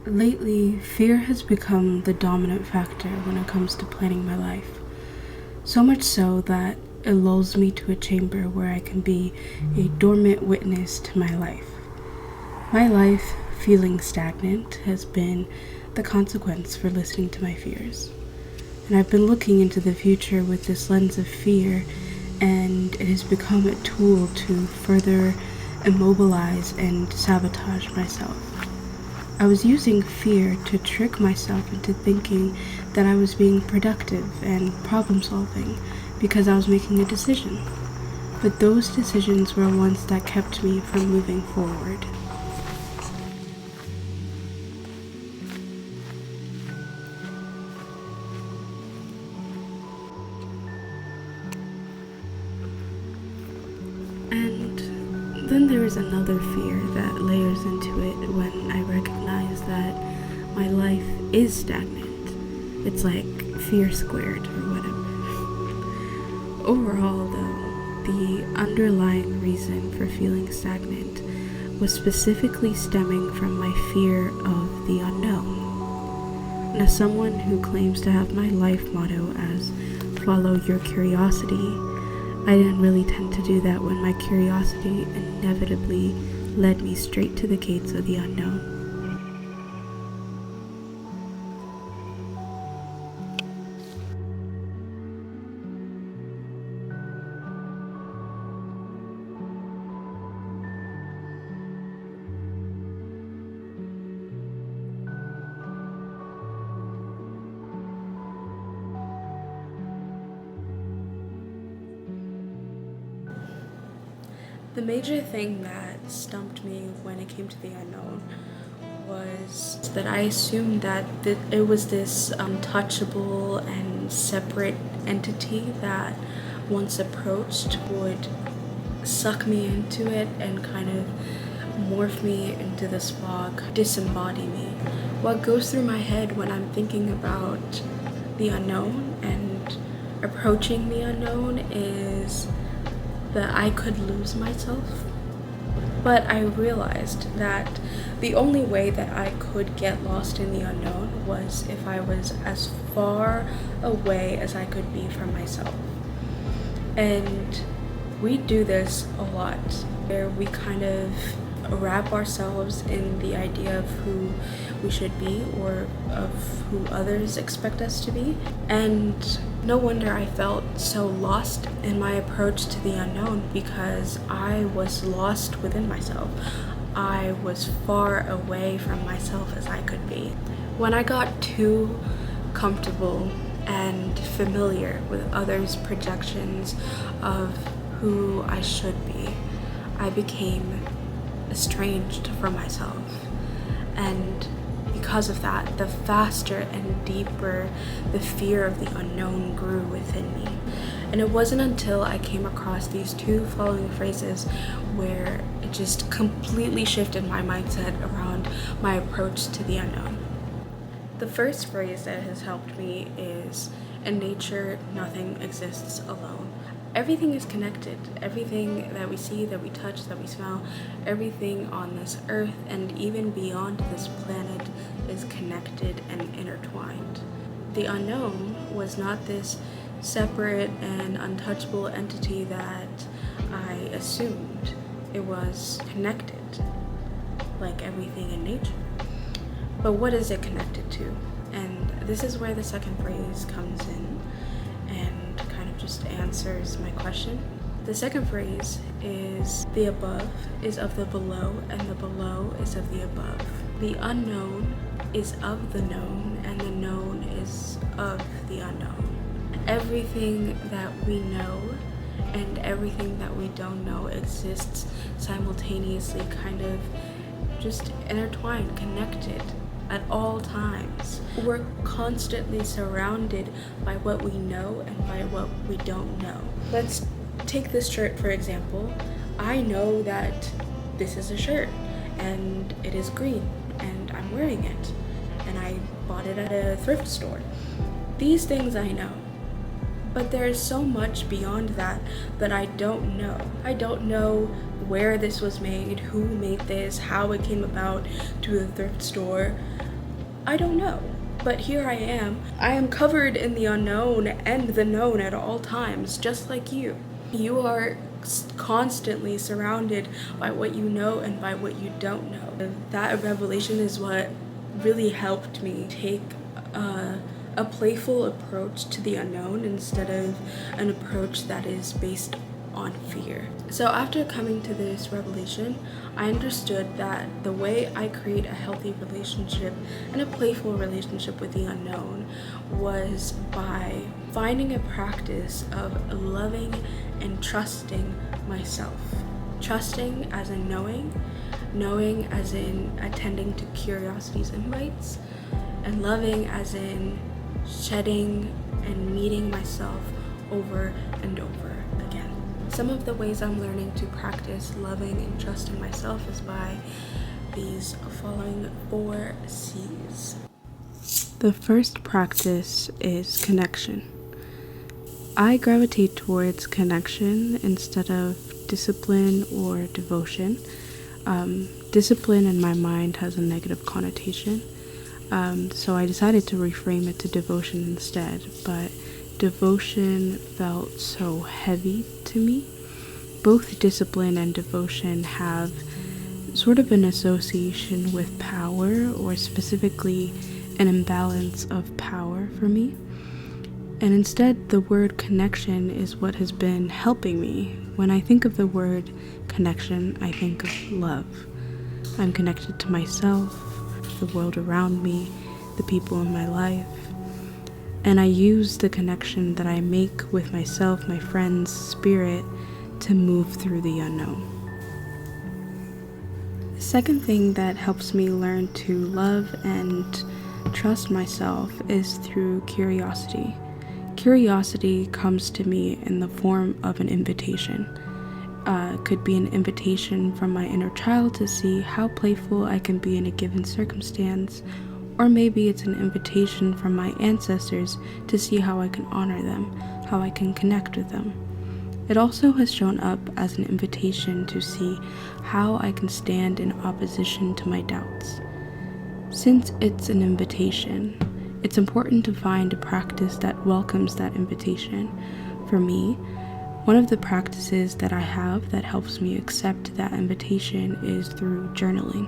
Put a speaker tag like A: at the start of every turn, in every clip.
A: Lately, fear has become the dominant factor when it comes to planning my life. So much so that it lulls me to a chamber where I can be a dormant witness to my life. My life, feeling stagnant, has been the consequence for listening to my fears. And I've been looking into the future with this lens of fear, and it has become a tool to further immobilize and sabotage myself. I was using fear to trick myself into thinking that I was being productive and problem solving because I was making a decision. But those decisions were ones that kept me from moving forward. And then there is another fear that layers into it when I recognize that my life is stagnant. It's like fear squared or whatever. Overall, though, the underlying reason for feeling stagnant was specifically stemming from my fear of the unknown. And as someone who claims to have my life motto as follow your curiosity, I didn't really tend to do that when my curiosity inevitably led me straight to the gates of the unknown. The major thing that stumped me when it came to the unknown was that I assumed that it was this untouchable and separate entity that, once approached, would suck me into it and kind of morph me into this fog, disembody me. What goes through my head when I'm thinking about the unknown and approaching the unknown is that I could lose myself. But I realized that the only way that I could get lost in the unknown was if I was as far away as I could be from myself. And we do this a lot, where we kind of wrap ourselves in the idea of who we should be or of who others expect us to be. And no wonder I felt so lost in my approach to the unknown, because I was lost within myself. I was far away from myself as I could be. When I got too comfortable and familiar with others' projections of who I should be, I became estranged from myself. And because of that, the faster and deeper the fear of the unknown grew within me. And it wasn't until I came across these two following phrases where it just completely shifted my mindset around my approach to the unknown. The first phrase that has helped me is, "In nature, nothing exists alone." Everything is connected. Everything that we see, that we touch, that we smell, everything on this earth and even beyond this planet is connected and intertwined. The unknown was not this separate and untouchable entity that I assumed. It was connected, like everything in nature. But what is it connected to? And this is where the second phrase comes in and kind of just answers my question. The second phrase is, "The above is of the below, and the below is of the above." The unknown is of the known, and the known is of the unknown. Everything that we know and everything that we don't know exists simultaneously, kind of just intertwined, connected at all times. We're constantly surrounded by what we know and by what we don't know. Let's take this shirt for example. I know that this is a shirt and it is green and I'm wearing it and I bought it at a thrift store. These things I know. But there is so much beyond that that I don't know. I don't know where this was made, who made this, how it came about to the thrift store. I don't know. But here I am. I am covered in the unknown and the known at all times, just like you. You are constantly surrounded by what you know and by what you don't know. That revelation is what really helped me take a playful approach to the unknown instead of an approach that is based on fear. So after coming to this revelation, I understood that the way I create a healthy relationship and a playful relationship with the unknown was by finding a practice of loving and trusting myself. Trusting as in knowing as in attending to curiosity's invites, and loving as in shedding and meeting myself over and over again. Some of the ways I'm learning to practice loving and trusting myself is by these following 4 C's. The first practice is connection. I gravitate towards connection instead of discipline or devotion. Discipline in my mind has a negative connotation. So I decided to reframe it to devotion instead, but devotion felt so heavy to me. Both discipline and devotion have sort of an association with power, or specifically an imbalance of power for me. And instead, the word connection is what has been helping me. When I think of the word connection, I think of love. I'm connected to myself, the world around me, the people in my life, and I use the connection that I make with myself, my friends, spirit, to move through the unknown. The second thing that helps me learn to love and trust myself is through curiosity. Curiosity comes to me in the form of an invitation. Could be an invitation from my inner child to see how playful I can be in a given circumstance, or maybe it's an invitation from my ancestors to see how I can honor them, how I can connect with them. It also has shown up as an invitation to see how I can stand in opposition to my doubts. Since it's an invitation, it's important to find a practice that welcomes that invitation. For me, one of the practices that I have that helps me accept that invitation is through journaling.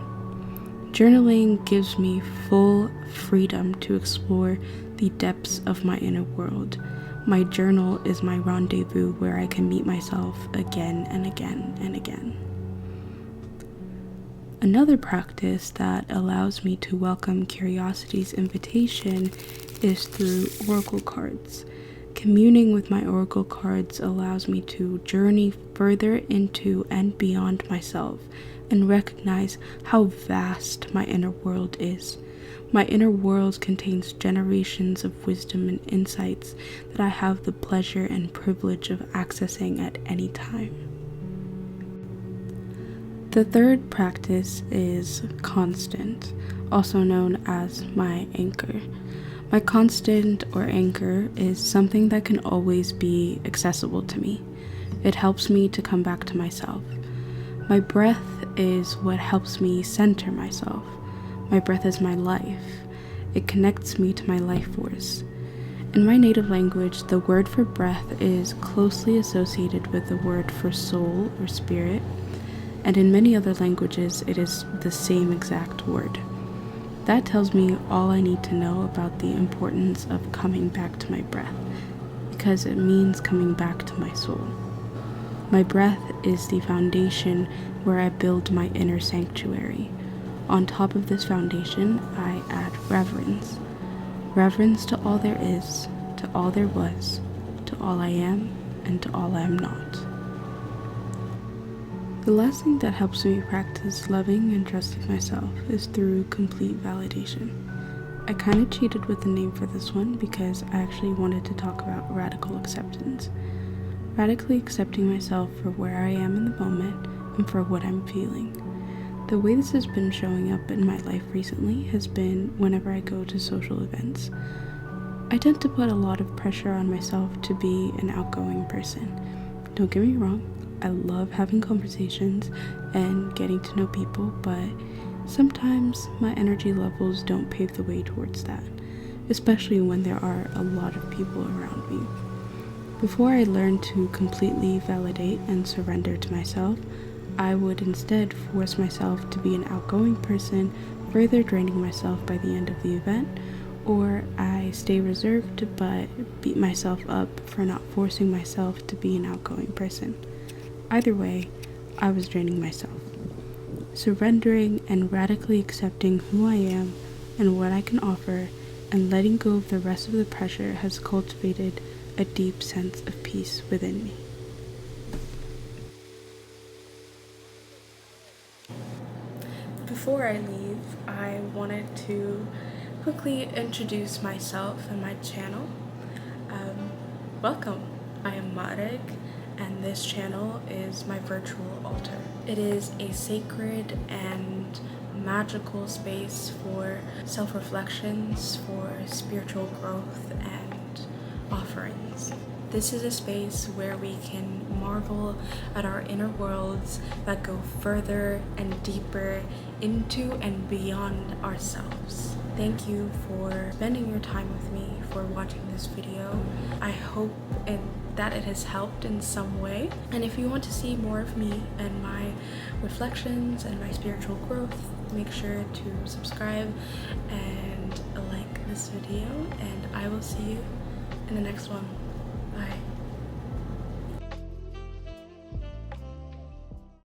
A: Journaling gives me full freedom to explore the depths of my inner world. My journal is my rendezvous where I can meet myself again and again and again. Another practice that allows me to welcome curiosity's invitation is through oracle cards. Communing with my oracle cards allows me to journey further into and beyond myself and recognize how vast my inner world is. My inner world contains generations of wisdom and insights that I have the pleasure and privilege of accessing at any time. The third practice is constant, also known as my anchor. My constant or anchor is something that can always be accessible to me. It helps me to come back to myself. My breath is what helps me center myself. My breath is my life. It connects me to my life force. In my native language, the word for breath is closely associated with the word for soul or spirit, and in many other languages, it is the same exact word. That tells me all I need to know about the importance of coming back to my breath, because it means coming back to my soul. My breath is the foundation where I build my inner sanctuary. On top of this foundation, I add reverence. Reverence to all there is, to all there was, to all I am, and to all I am not. The last thing that helps me practice loving and trusting myself is through complete validation. I kind of cheated with the name for this one because I actually wanted to talk about radical acceptance. Radically accepting myself for where I am in the moment and for what I'm feeling. The way this has been showing up in my life recently has been whenever I go to social events. I tend to put a lot of pressure on myself to be an outgoing person. Don't get me wrong, I love having conversations and getting to know people, but Sometimes my energy levels don't pave the way towards that, especially when there are a lot of people around me. Before I learned to completely validate and surrender to myself, I would instead force myself to be an outgoing person, further draining myself by the end of the event, or I stay reserved but beat myself up for not forcing myself to be an outgoing person. Either way, I was draining myself. Surrendering and radically accepting who I am and what I can offer, and letting go of the rest of the pressure has cultivated a deep sense of peace within me. Before I leave, I wanted to quickly introduce myself and my channel. Welcome, I am Marek, and this channel is my virtual altar. It is a sacred and magical space for self-reflections, for spiritual growth, and offerings. This is a space where we can marvel at our inner worlds that go further and deeper into and beyond ourselves. Thank you for spending your time with me, for watching this video. I hope that it has helped in some way. And if you want to see more of me and my reflections and my spiritual growth, make sure to subscribe and like this video, and I will see you in the next one.